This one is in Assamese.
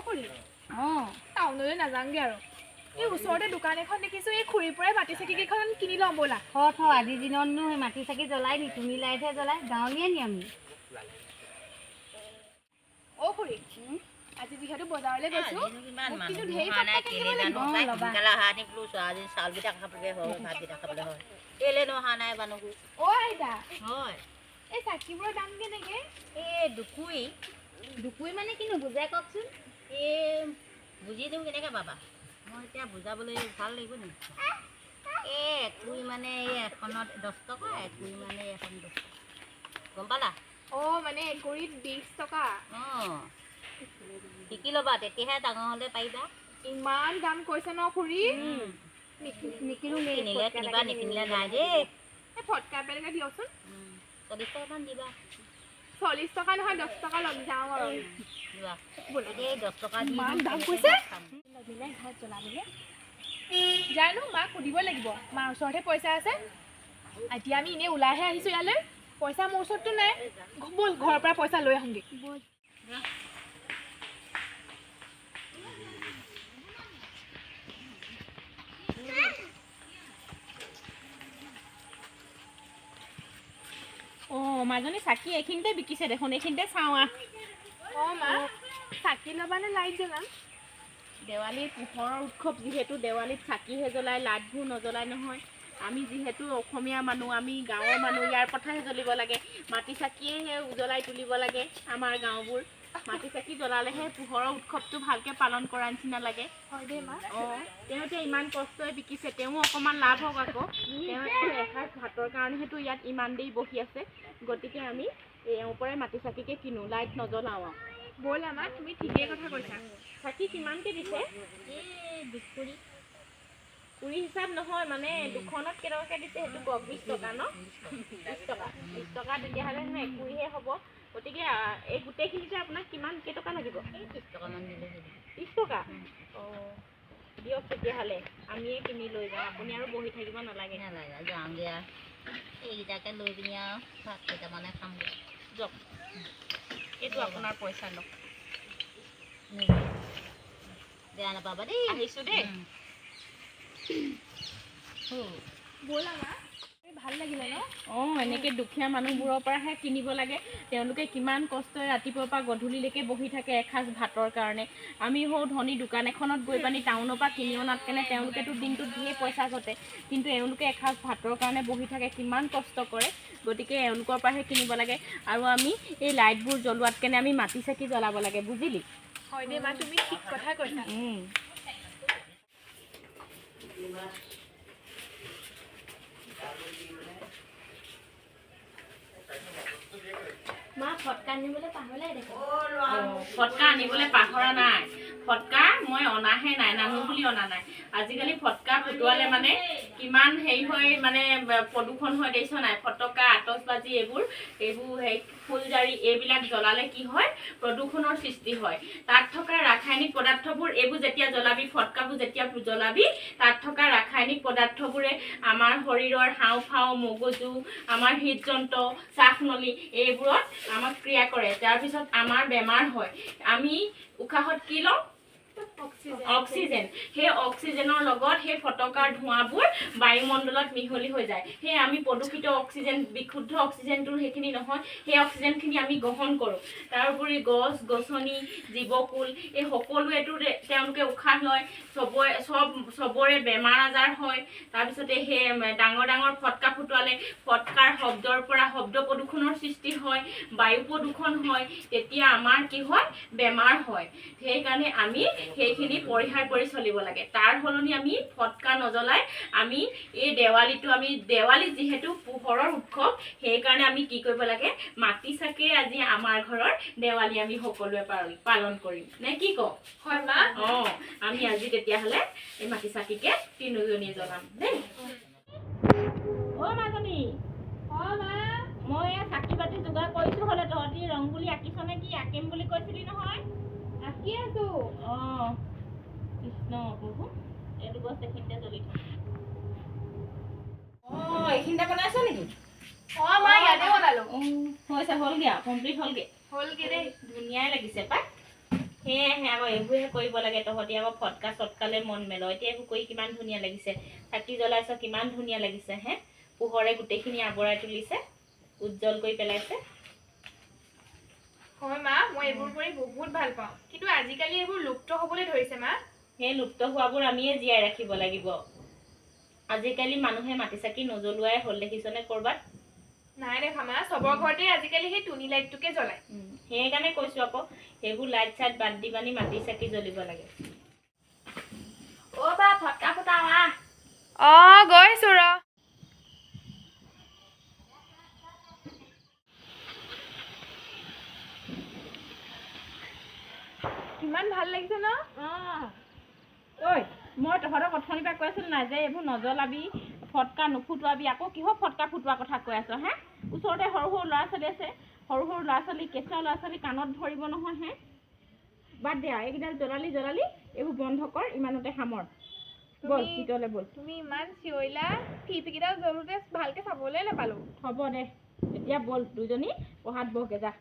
খুৰী টাউনলৈ নাযাওঁগৈ আৰু এই ওচৰতে দোকান এখন দেখিছোঁ এই খুৰীৰ পৰাই মাটি চাকি কেইখন কিনি ল'ম ব'লা আজিৰ দিনতনো সেই মাটি চাকি জ্বলাই নি তুমি লাইটহে জ্বলাই গাঁৱলীয়ে নি আমি অ' খুৰী আজি যিহেতু বজাৰলৈ গৈছোঁ কিন্তু ঢেৰ চাউলকেইটা খাবলৈ হয় ভাতকেইটা খাবলৈ হয় কেলেনো অহা নাই মানুহবোৰ অ' আইতা হয় এই চাকিবোৰৰ দাম কেনেকৈ এই দুকুৰি মানে কিনো বুজাই কওকচোন এই বুজি দিওঁ কেনেকৈ পাবা মই এতিয়া বুজাবলৈ ভাল লাগিব নেকি এই একুৰি মানে এই এখনত 10 টকা একুৰি মানে এখন 10 টকা গম পালা অ' মানে একুৰিত 20 টকা অঁ শিকি ল'বা তেতিয়াহে ডাঙৰ হ'লে পাৰিবা ইমান দাম কৈছে ন খুৰী নিকিনোগে কিনিলে কিনিবা নিকিনিলে নাই দেই এই ফটকা পেলাকে দিয়কচোন 40 টকামান দিবা 40 টকা নহয় 10 টকা লগ যাওঁ আৰু দিবা এই 10 টকা দি ইমান দাম কৈছে ঘৰত জ্বলাবলৈ জানো মাক সুধিব লাগিব মাৰ ওচৰতহে পইচা আছে এতিয়া আমি এনেই ওলাইহে আহিছোঁ ইয়ালৈ পইচা মোৰ ওচৰততো নাই ব'ল ঘৰৰ পৰা পইচা লৈ আহোঁগৈ ব'ল অঁ মাজনী চাকি এইখিনিতে বিকিছে দেখোন এইখিনিতে চাওঁ আহ অঁ মা চাকি ল'বানে লাইট জ্বলাম দেৱালীৰ পোহৰৰ উৎসৱ যিহেতু দেৱালীত চাকিহে জ্বলায় লাইটবোৰ নজ্বলায় নহয় আমি যিহেতু অসমীয়া মানুহ আমি গাঁৱৰ মানুহ ইয়াৰ কথাহে জ্বলিব লাগে মাটি চাকিয়েহে উজ্বলাই তুলিব লাগে আমাৰ গাঁওবোৰ মাটি চাকি জ্বলালেহে পোহৰৰ উৎসৱটো ভালকৈ পালন কৰা নিচিনা লাগে হয় দেই মা অঁ তেওঁ এতিয়া ইমান কষ্টই বিকিছে তেওঁ অকণমান লাভ হওক আকৌ তেওঁ এসাঁজ ভাতৰ কাৰণেহেতো ইয়াত ইমান দেৰি বহি আছে গতিকে আমি এওঁৰ পৰাই মাটি চাকিকে কিনো লাইট নজ্বলাওঁ আৰু ব'ল মা তুমি ঠিকেই কথা কৈছা চাকি কিমানকৈ দিছে এই দুকুৰি কুৰি হিচাপ নহয় মানে দুখনত কেইটকাকৈ দিছে সেইটো কওক 20 টকা ন 20 টকা তেতিয়াহ'লে একুৰিহে হ'ব গতিকে এই গোটেইখিনিতে আপোনাক কিমান কেইটকা লাগিব এই 30 টকামান দিলে 30 টকা অঁ দিয়ক তেতিয়াহ'লে আমিয়ে কিনি লৈ যাওঁ আপুনি আৰু বহি থাকিব নালাগে যাওঁগৈ আৰু এইকেইটাকে লৈ পিনি আৰু ভাত কেইটামানে খামগৈ যাওক এইটো আপোনাৰ পইচা লওক বেয়া নাপাবা দেই আহিছোঁ দেই ব'ল মা ভাল লাগিলে ন অঁ এনেকৈ দুখীয়া মানুহবোৰৰ পৰাহে কিনিব লাগে তেওঁলোকে কিমান কষ্টৰে ৰাতিপুৱাৰ পৰা গধূলিলৈকে বহি থাকে এসাঁজ ভাতৰ কাৰণে আমি হওঁ ধনী দোকান এখনত গৈ পানি টাউনৰ পৰা কিনি অনাত কেনে তেওঁলোকেতো দিনটোত ধেৰ পইচা ঘটে কিন্তু এওঁলোকে এসাঁজ ভাতৰ কাৰণে বহি থাকে কিমান কষ্ট কৰে গতিকে এওঁলোকৰ পৰাহে কিনিব লাগে আৰু আমি এই লাইটবোৰ জ্বলোৱাত কেনে আমি মাটি চাকি জ্বলাব লাগে বুজিলি হয় দেই মা তুমি ঠিক কথা কৈছা মা ফটকা আনিবলৈ পাহৰিলাই দেখোন ফটকা আনিবলৈ পাহৰা নাই ফটকা মই অনাহে নাই নানো বুলি অনা নাই আজিকালি ফটকা ফুটোৱালে মানে কিমান হেৰি হয় মানে প্ৰদূষণ হয় দেখিছ নাই ফটকা আতচবাজি এইবোৰ সেই ফুলজাৰি এইবিলাক জ্বলালে কি হয় প্ৰদূষণৰ সৃষ্টি হয় তাত থকা ৰাসায়নিক পদাৰ্থবোৰ এইবোৰ যেতিয়া জ্বলাবি ফটকাবোৰ যেতিয়া জ্বলাবি তাত থকা ৰাসায়নিক পদাৰ্থবোৰে আমাৰ শৰীৰৰ হাওঁফাওঁ মগজু আমাৰ হৃদযন্ত্ৰ শ্বাসনলী এইবোৰত আমাক ক্ৰিয়া কৰে তাৰপিছত আমাৰ বেমাৰ হয় আমি উশাহত কি লওঁ অক্সিজেন সেই অক্সিজেনৰ লগত সেই ফটকাৰ ধোঁৱাবোৰ বায়ুমণ্ডলত মিহলি হৈ যায় সেই আমি প্ৰদূষিত অক্সিজেন বিশুদ্ধ অক্সিজেনটো সেইখিনি নহয় সেই অক্সিজেনখিনি আমি গ্ৰহণ কৰোঁ তাৰোপৰি গছ গছনি জীৱকুল এই সকলোৱেতো তেওঁলোকে উশাহ লয় চবৰে বেমাৰ আজাৰ হয় তাৰপিছতে সেই ডাঙৰ ডাঙৰ ফটকা ফুটোৱালে ফটকাৰ শব্দৰ পৰা শব্দ প্ৰদূষণৰ সৃষ্টি হয় বায়ু প্ৰদূষণ হয় তেতিয়া আমাৰ কি হয় বেমাৰ হয় সেইকাৰণে আমি সেইখিনি পৰিহাৰ কৰি চলিব লাগে তাৰ সলনি আমি ফটকা নজ্বলাই আমি এই দেৱালী যিহেতু পোহৰৰ উৎসৱ সেইকাৰণে আমি কি কৰিব লাগে মাটি চাকিৰে আজি আমাৰ ঘৰৰ দেৱালী আমি সকলোৱে পালন কৰিম নে কি কওঁ হয় মা অঁ আমি আজি তেতিয়াহ'লে এই মাটি চাকিকে তিনিজনীয়ে জ্বলাম দেই অ' মাজনী অঁ মা মই এয়া চাকি বাতি যোগাৰ কৰিছোঁ হ'লে তহঁতি ৰংগুলি আঁকিছনে কি আঁকিম বুলি কৈছিলি নহয় আঁকি আছোঁ অঁ কৃষ্ণ প্ৰভু এইটো গছ এইখিনিতে জ্বলি থওঁ অঁ এইখিনিতে বনাইছ নেকি অঁ মা ইয়াতে বনালোঁ হৈছে হ'লগৈ আৰু কমপ্লিট হ'লগৈ হ'লগৈ দেই ধুনীয়াই লাগিছে পাই সেয়েহে আকৌ এইবোৰহে কৰিব লাগে। তহঁতি আকৌ ফটকা চটকালে মন মেল। এতিয়া এইবোৰ কৰি কিমান ধুনীয়া লাগিছে। চাকি জ্বলাইছ কিমান ধুনীয়া লাগিছে হে। পোহৰে গোটেইখিনি আৱৰাই তুলিছে, উজ্জ্বল কৰি পেলাইছে। হয় মা, মই এইবোৰ কৰি বহুত ভাল পাওঁ, কিন্তু আজিকালি এইবোৰ লুপ্ত হ'বলৈ ধৰিছে মা। সেই লুপ্ত হোৱাবোৰ আমিয়ে জীয়াই ৰাখিব লাগিব। আজিকালি মানুহে মাটি চাকি নজ্বলোৱাই হ'ল, দেখিছনে ক'ৰবাত? নাই দেখা মা, চবৰ ঘৰতে আজিকালি সেই টুনি লাইটটোকে জ্বলায়। সেইকাৰণে কৈছোঁ আকৌ, সেইবোৰ লাইট চাইট বাদ দি পানি মাটি চাকি জ্বলিব লাগে। অ' বা ফটকা ফুটাও আহ। অঁ গৈছোঁ ৰ। কিমান ভাল লাগিছে ন? ঐ মই তহঁতক অথনিৰ পৰা কৈ আছিলোঁ নাই যে এইবোৰ নজ্বলাবি, ফটকা নুফুটুৱাবি, আকৌ কিহৰ ফটকা ফুটোৱাৰ কথা কৈ আছ হে? ওচৰতে সৰু সৰু ল'ৰা ছোৱালী আছে, সৰু সৰু ল'ৰা ছোৱালী, কেঁচুৱা ল'ৰা ছোৱালী কাণত ধৰিব নহয় হে। বাদ দে আৰু এইকেইডাল জ্বলালি, এইবোৰ বন্ধ কৰ, ইমানতে সামৰ। ব'ল ভিতৰলৈ ব'ল। তুমি ইমান চিঞৰিলা, টিপিকেইডাল জ্বলোতে ভালকে চাবলৈ নাপালোঁ। হ'ব দে, এতিয়া ব'ল দুইজনী পঢ়াত বহগে যা।